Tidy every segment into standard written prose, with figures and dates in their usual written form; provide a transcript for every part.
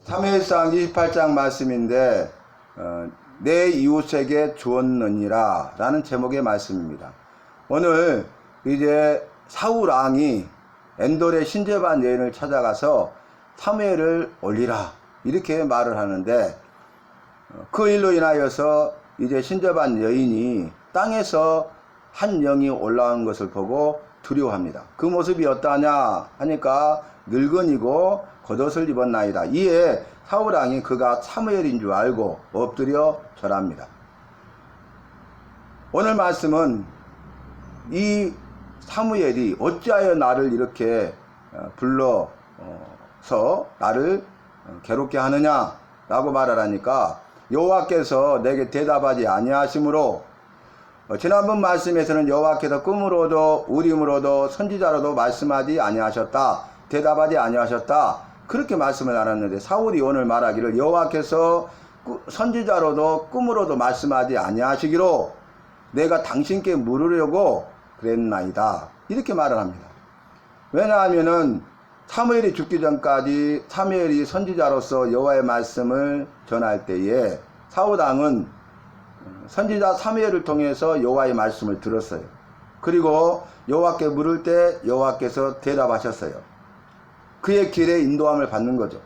사무엘상 28장 말씀인데 내 이웃에게 주었느니라 라는 제목의 말씀입니다. 오늘 이제 사울 왕이 엔돌의 신재반 여인을 찾아가서 사무엘을 올리라 이렇게 말을 하는데, 그 일로 인하여서 이제 신재반 여인이 땅에서 한 영이 올라온 것을 보고 두려워합니다. 그 모습이 어떠하냐 하니까 늙은이고 겉옷을 입었나이다. 이에 사울왕이 그가 사무엘인 줄 알고 엎드려 절합니다. 오늘 말씀은 이 사무엘이 어찌하여 나를 이렇게 불러서 나를 괴롭게 하느냐 라고 말을 하니까, 여호와께서 내게 대답하지 아니하심으로, 지난번 말씀에서는 여호와께서 꿈으로도 우림으로도 선지자로도 말씀하지 아니하셨다, 대답하지 아니하셨다 그렇게 말씀을 나눴는데, 사울이 오늘 말하기를 여호와께서 선지자로도 꿈으로도 말씀하지 아니하시기로 내가 당신께 물으려고 그랬나이다 이렇게 말을 합니다. 왜냐하면은 사무엘이 죽기 전까지 사무엘이 선지자로서 여호와의 말씀을 전할 때에 사울왕은 선지자 사무엘을 통해서 여호와의 말씀을 들었어요. 그리고 여호와께 물을 때 여호와께서 대답하셨어요. 그의 길에 인도함을 받는 거죠.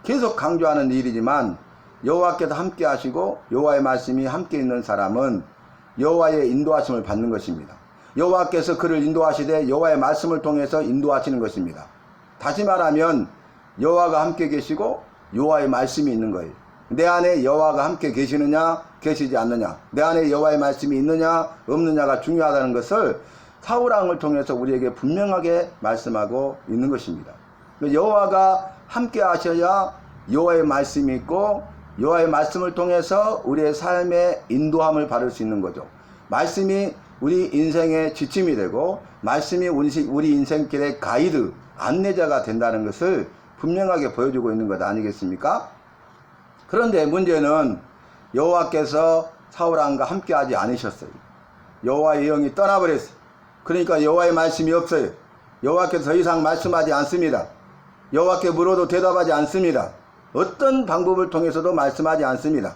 계속 강조하는 일이지만 여호와께서 함께 하시고 여호와의 말씀이 함께 있는 사람은 여호와의 인도하심을 받는 것입니다. 여호와께서 그를 인도하시되 여호와의 말씀을 통해서 인도하시는 것입니다. 다시 말하면 여호와가 함께 계시고 여호와의 말씀이 있는 거예요. 내 안에 여호와가 함께 계시느냐 계시지 않느냐, 내 안에 여호와의 말씀이 있느냐 없느냐가 중요하다는 것을 사울왕을 통해서 우리에게 분명하게 말씀하고 있는 것입니다. 여호와가 함께 하셔야 여호와의 말씀이 있고, 여호와의 말씀을 통해서 우리의 삶에 인도함을 받을 수 있는 거죠. 말씀이 우리 인생의 지침이 되고, 말씀이 우리 인생길의 가이드, 안내자가 된다는 것을 분명하게 보여주고 있는 것 아니겠습니까? 그런데 문제는 여호와께서 사울왕과 함께 하지 않으셨어요. 여호와의 영이 떠나버렸어요. 그러니까 여호와의 말씀이 없어요. 여호와께서 더 이상 말씀하지 않습니다. 여호와께 물어도 대답하지 않습니다. 어떤 방법을 통해서도 말씀하지 않습니다.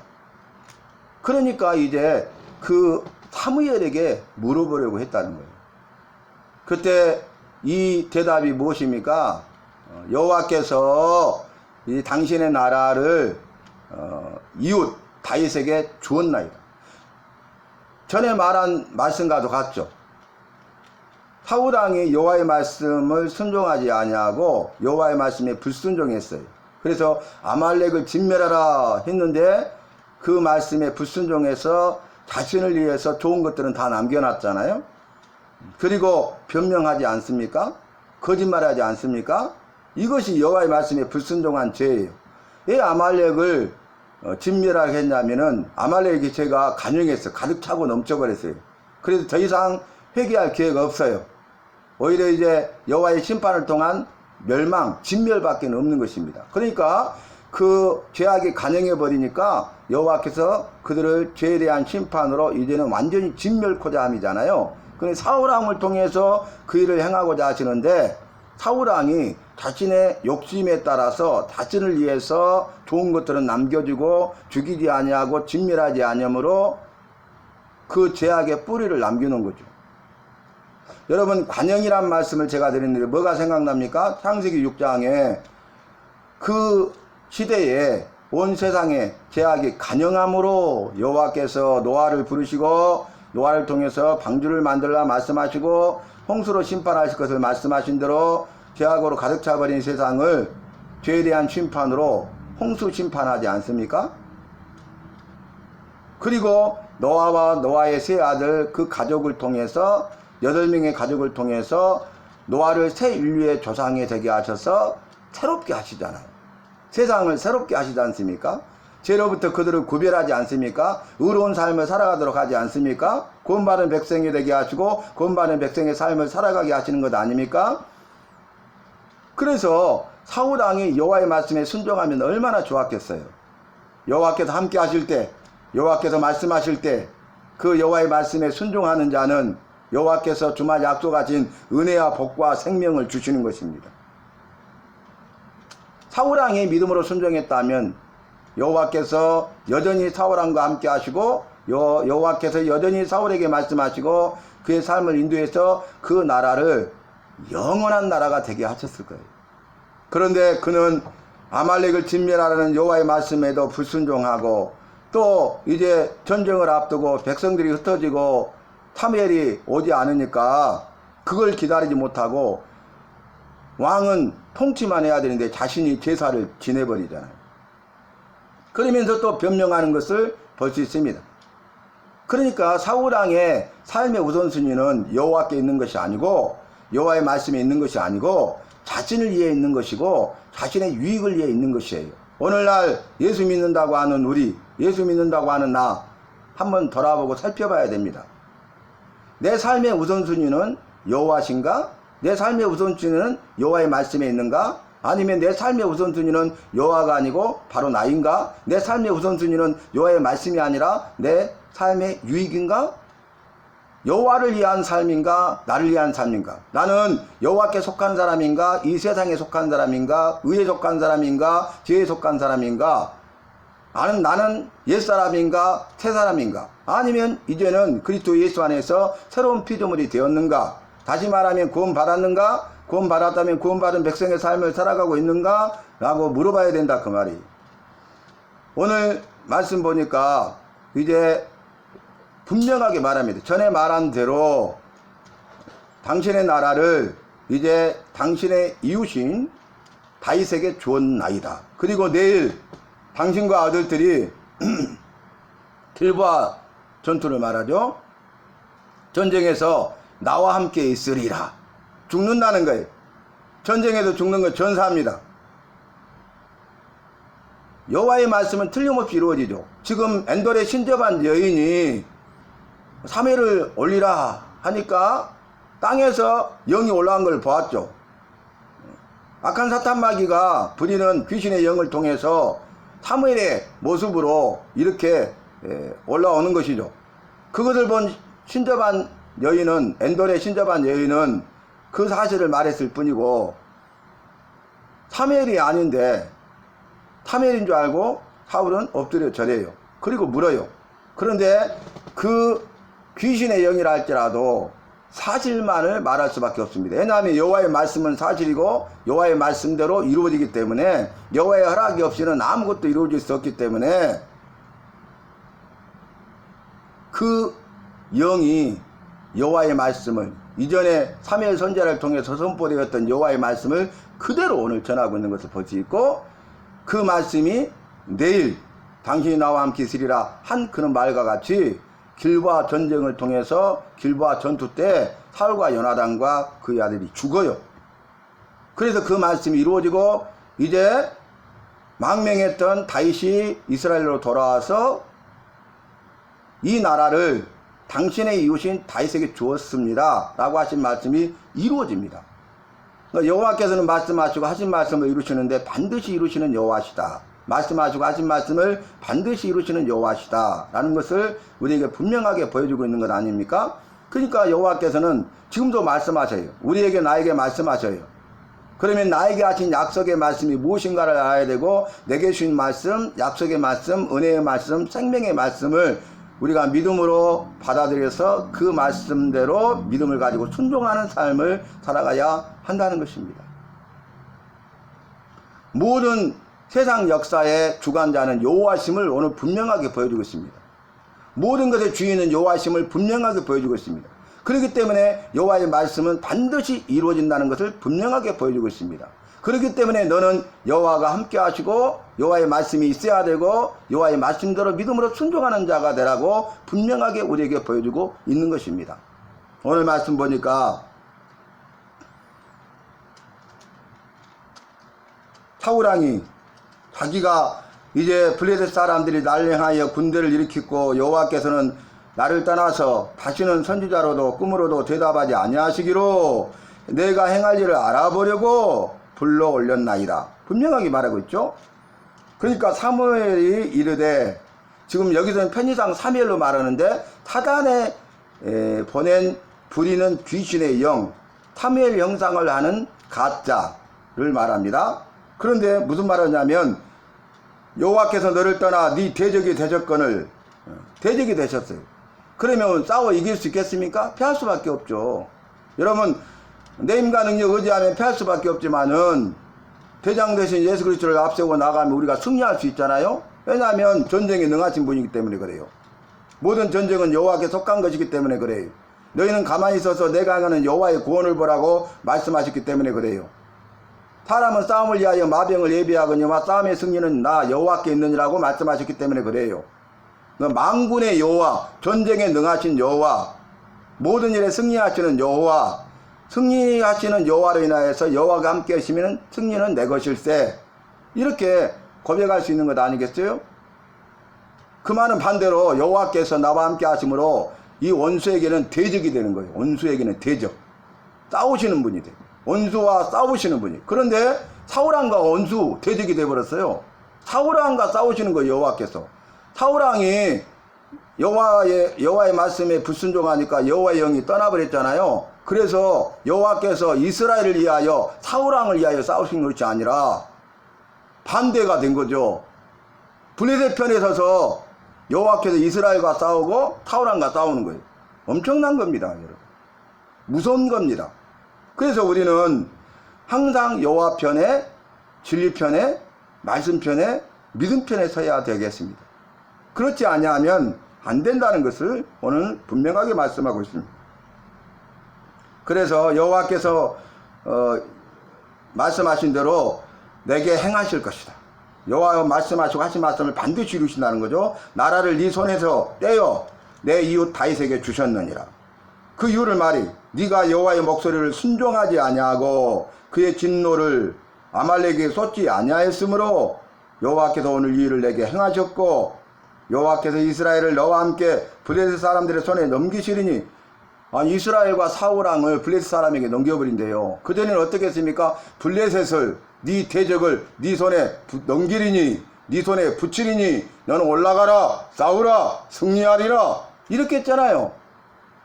그러니까 이제 그 사무엘에게 물어보려고 했다는 거예요. 그때 이 대답이 무엇입니까? 여호와께서 이 당신의 나라를 이웃 다윗에게 주었나이다. 전에 말한 말씀과도 같죠. 사울왕이 여호와의 말씀을 순종하지 아니하고 여호와의 말씀에 불순종했어요. 그래서 아말렉을 진멸하라 했는데 그 말씀에 불순종해서 자신을 위해서 좋은 것들은 다 남겨놨잖아요. 그리고 변명하지 않습니까? 거짓말하지 않습니까? 이것이 여호와의 말씀에 불순종한 죄예요. 왜 아말렉을 진멸하게 했냐면은 아말렉의 죄가 간영했어요. 가득 차고 넘쳐버렸어요. 그래서 더 이상 회개할 기회가 없어요. 오히려 이제 여호와의 심판을 통한 멸망, 진멸밖에 없는 것입니다. 그러니까 그 죄악이 간영해 버리니까 여호와께서 그들을 죄에 대한 심판으로 이제는 완전히 진멸코자 함이잖아요. 그런데 사울왕을 통해서 그 일을 행하고자 하시는데, 사울왕이 자신의 욕심에 따라서 자신을 위해서 좋은 것들은 남겨주고 죽이지 아니하고 진멸하지 아니하므로 그 죄악의 뿌리를 남기는 거죠. 여러분, 관영이란 말씀을 제가 드렸는데 뭐가 생각납니까? 창세기 6장에 그 시대에 온 세상에 죄악이 간영함으로 여호와께서 노아를 부르시고 노아를 통해서 방주를 만들라 말씀하시고 홍수로 심판하실 것을 말씀하신 대로 죄악으로 가득 차버린 세상을 죄에 대한 심판으로 홍수 심판하지 않습니까? 그리고 노아와 노아의 세 아들 그 가족을 통해서 8명의 가족을 통해서 노아를 새 인류의 조상이 되게 하셔서 새롭게 하시잖아요. 세상을 새롭게 하시지 않습니까? 죄로부터 그들을 구별하지 않습니까? 의로운 삶을 살아가도록 하지 않습니까? 구원받은 백성이 되게 하시고 구원받은 백성의 삶을 살아가게 하시는 것 아닙니까? 그래서 사울왕이 여호와의 말씀에 순종하면 얼마나 좋았겠어요. 여호와께서 함께 하실 때, 여호와께서 말씀하실 때 그 여호와의 말씀에 순종하는 자는 여호와께서 주마 약속하신 은혜와 복과 생명을 주시는 것입니다. 사울왕이 믿음으로 순종했다면 여호와께서 여전히 사울왕과 함께 하시고 여호와께서 여전히 사울에게 말씀하시고 그의 삶을 인도해서 그 나라를 영원한 나라가 되게 하셨을 거예요. 그런데 그는 아말렉을 진멸하라는 여호와의 말씀에도 불순종하고 또 이제 전쟁을 앞두고 백성들이 흩어지고 사무엘이 오지 않으니까 그걸 기다리지 못하고 왕은 통치만 해야 되는데 자신이 제사를 지내버리잖아요. 그러면서 또 변명하는 것을 볼 수 있습니다. 그러니까 사울왕의 삶의 우선순위는 여호와께 있는 것이 아니고 여호와의 말씀에 있는 것이 아니고 자신을 위해 있는 것이고 자신의 유익을 위해 있는 것이에요. 오늘날 예수 믿는다고 하는 우리, 예수 믿는다고 하는 나 한번 돌아보고 살펴봐야 됩니다. 내 삶의 우선순위는 여호와신가? 내 삶의 우선순위는 여호와의 말씀에 있는가? 아니면 내 삶의 우선순위는 여호와가 아니고 바로 나인가? 내 삶의 우선순위는 여호와의 말씀이 아니라 내 삶의 유익인가? 여호와를 위한 삶인가? 나를 위한 삶인가? 나는 여호와께 속한 사람인가? 이 세상에 속한 사람인가? 의에 속한 사람인가? 죄에 속한 사람인가? 나는 옛사람인가? 새사람인가? 아니면 이제는 그리스도 예수 안에서 새로운 피조물이 되었는가? 다시 말하면 구원 받았는가? 구원 받았다면 구원 받은 백성의 삶을 살아가고 있는가? 라고 물어봐야 된다 그 말이. 오늘 말씀 보니까 이제 분명하게 말합니다. 전에 말한 대로 당신의 나라를 이제 당신의 이웃인 다윗에게 주었나이다. 그리고 내일 당신과 아들들이 길보아 전투를 말하죠. 전쟁에서 나와 함께 있으리라. 죽는다는 거예요. 전쟁에서 죽는 건 전사입니다. 여호와의 말씀은 틀림없이 이루어지죠. 지금 엔돌의 신접한 여인이 사무엘을 올리라 하니까 땅에서 영이 올라간 걸 보았죠. 악한 사탄마귀가 부리는 귀신의 영을 통해서 사무엘의 모습으로 이렇게 올라오는 것이죠. 그것을 본 신접한 여인은, 엔돌의 신접한 여인은 그 사실을 말했을 뿐이고 사무엘이 아닌데 사무엘인 줄 알고 사울은 엎드려 절해요. 그리고 물어요. 그런데 그 귀신의 영이라 할지라도 사실만을 말할 수밖에 없습니다. 왜냐하면 여호와의 말씀은 사실이고 여호와의 말씀대로 이루어지기 때문에 여호와의 허락이 없이는 아무것도 이루어질 수 없기 때문에 그 영이 여호와의 말씀을 이전에 사무엘 선지자를 통해서 선포되었던 여호와의 말씀을 그대로 오늘 전하고 있는 것을 볼 수 있고 그 말씀이 내일 당신이 나와 함께 있으리라 한 그런 말과 같이 길보아 전쟁을 통해서 길보아 전투 때 사울과 요나단과 그의 아들이 죽어요. 그래서 그 말씀이 이루어지고 이제 망명했던 다윗이 이스라엘로 돌아와서 이 나라를 당신의 이웃인 다윗에게 주었습니다 라고 하신 말씀이 이루어집니다. 여호와께서는 말씀하시고 하신 말씀을 이루시는데 반드시 이루시는 여호와시다. 말씀하시고 하신 말씀을 반드시 이루시는 여호와시다 라는 것을 우리에게 분명하게 보여주고 있는 것 아닙니까? 그러니까 여호와께서는 지금도 말씀하셔요. 우리에게 나에게 말씀하셔요. 그러면 나에게 하신 약속의 말씀이 무엇인가를 알아야 되고 내게 주신 말씀, 약속의 말씀, 은혜의 말씀, 생명의 말씀을 우리가 믿음으로 받아들여서 그 말씀대로 믿음을 가지고 순종하는 삶을 살아가야 한다는 것입니다. 모든 세상 역사의 주관자는 여호와심을 오늘 분명하게 보여주고 있습니다. 모든 것의 주인은 여호와심을 분명하게 보여주고 있습니다. 그렇기 때문에 여호와의 말씀은 반드시 이루어진다는 것을 분명하게 보여주고 있습니다. 그렇기 때문에 너는 여호와가 함께 하시고 여호와의 말씀이 있어야 되고 여호와의 말씀대로 믿음으로 순종하는 자가 되라고 분명하게 우리에게 보여주고 있는 것입니다. 오늘 말씀 보니까 사울왕이 자기가 이제 블레셋 사람들이 나를 향하여 군대를 일으키고 여호와께서는 나를 떠나서 다시는 선지자로도 꿈으로도 대답하지 아니하시기로 내가 행할 일을 알아보려고 불러 올렸나이다. 분명하게 말하고 있죠. 그러니까 사무엘이 이르되, 지금 여기서는 편의상 사무엘로 말하는데 사단에 보낸 부리는 귀신의 영, 사무엘 형상을 하는 가짜를 말합니다. 그런데 무슨 말하냐면 여호와께서 너를 떠나 네 대적이 되셨거늘 대적이 되셨어요. 그러면 싸워 이길 수 있겠습니까? 패할 수밖에 없죠. 여러분 내 힘과 능력 의지하면 패할 수밖에 없지만은 대장 대신 예수 그리스도를 앞세우고 나가면 우리가 승리할 수 있잖아요. 왜냐하면 전쟁에 능하신 분이기 때문에 그래요. 모든 전쟁은 여호와께 속한 것이기 때문에 그래요. 너희는 가만히 있어서 내가 하는 여호와의 구원을 보라고 말씀하셨기 때문에 그래요. 사람은 싸움을 위하여 마병을 예비하거니와 싸움의 승리는 나 여호와께 있느니라고 말씀하셨기 때문에 그래요. 만군의 여호와, 전쟁에 능하신 여호와, 모든 일에 승리하시는 여호와, 승리하시는 여호와로 인하여서 여호와가 함께 하시면 승리는 내 것일세. 이렇게 고백할 수 있는 것 아니겠어요? 그 말은 반대로 여호와께서 나와 함께 하심으로 이 원수에게는 대적이 되는 거예요. 원수에게는 대적. 싸우시는 분이 돼요. 원수와 싸우시는 분이. 그런데 사울왕과 원수 대적이 되어버렸어요. 사울왕과 싸우시는 거예요. 여호와께서. 사울왕이 여호와의 말씀에 불순종하니까 여호와의 영이 떠나버렸잖아요. 그래서 여호와께서 이스라엘을 위하여 사울왕을 위하여 싸우신 것이 아니라 반대가 된 거죠. 블레셋 편에 서서 여호와께서 이스라엘과 싸우고 사울왕과 싸우는 거예요. 엄청난 겁니다, 여러분. 무서운 겁니다. 그래서 우리는 항상 여호와 편에, 진리 편에, 말씀 편에, 믿음 편에 서야 되겠습니다. 그렇지 아니하면 안 된다는 것을 오늘 분명하게 말씀하고 있습니다. 그래서 여호와께서 말씀하신 대로 내게 행하실 것이다. 여호와가 말씀하시고 하신 말씀을 반드시 이루신다는 거죠. 나라를 네 손에서 떼어 내 이웃 다윗에게 주셨느니라. 그 이유를 말이 네가 여호와의 목소리를 순종하지 아니하고 그의 진노를 아말렉에게 쏟지 아니하였으므로 여호와께서 오늘 이 일을 내게 행하셨고 여호와께서 이스라엘을 너와 함께 블레셋 사람들의 손에 넘기시리니. 아니 이스라엘과 사울왕을 블레셋 사람에게 넘겨버린대요. 그전에는 어떻게 했습니까? 블레셋을 네 대적을 네 손에 넘기리니 네 손에 붙이리니 너는 올라가라 싸우라 승리하리라 이렇게 했잖아요.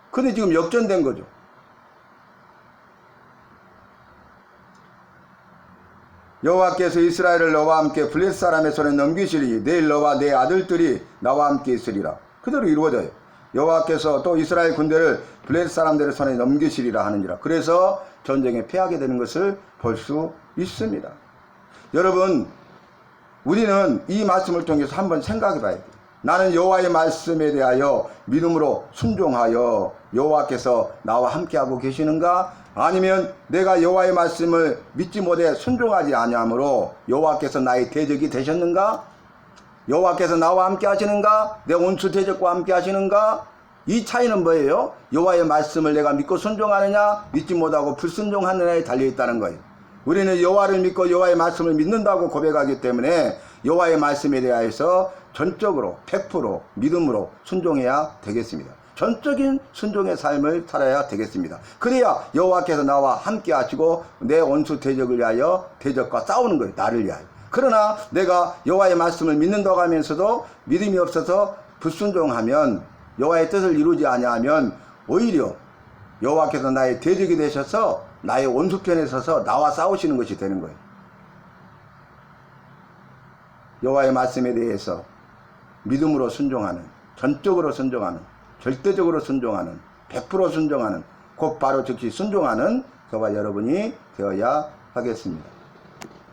근데 지금 역전된 거죠. 여호와께서 이스라엘을 너와 함께 블레셋 사람의 손에 넘기시리니 내일 너와 내 아들들이 나와 함께 있으리라. 그대로 이루어져요. 여호와께서 또 이스라엘 군대를 블레셋 사람들의 손에 넘기시리라 하느니라. 그래서 전쟁에 패하게 되는 것을 볼 수 있습니다. 여러분 우리는 이 말씀을 통해서 한번 생각해 봐야 돼요. 나는 여호와의 말씀에 대하여 믿음으로 순종하여 여호와께서 나와 함께하고 계시는가? 아니면 내가 여호와의 말씀을 믿지 못해 순종하지 아니하므로 여호와께서 나의 대적이 되셨는가? 여호와께서 나와 함께 하시는가? 내 원수 대적과 함께 하시는가? 이 차이는 뭐예요? 여호와의 말씀을 내가 믿고 순종하느냐 믿지 못하고 불순종하느냐에 달려있다는 거예요. 우리는 여호와를 믿고 여호와의 말씀을 믿는다고 고백하기 때문에 여호와의 말씀에 대하여서 전적으로 100% 믿음으로 순종해야 되겠습니다. 전적인 순종의 삶을 살아야 되겠습니다. 그래야 여호와께서 나와 함께 하시고 내 원수 대적을 위하여 대적과 싸우는 거예요. 나를 위하여. 그러나 내가 여호와의 말씀을 믿는다고 하면서도 믿음이 없어서 불순종하면 여호와의 뜻을 이루지 아니하면 오히려 여호와께서 나의 대적이 되셔서 나의 원수편에 서서 나와 싸우시는 것이 되는 거예요. 여호와의 말씀에 대해서 믿음으로 순종하는, 전적으로 순종하는, 절대적으로 순종하는, 100% 순종하는, 곧 바로 즉시 순종하는 저와 여러분이 되어야 하겠습니다.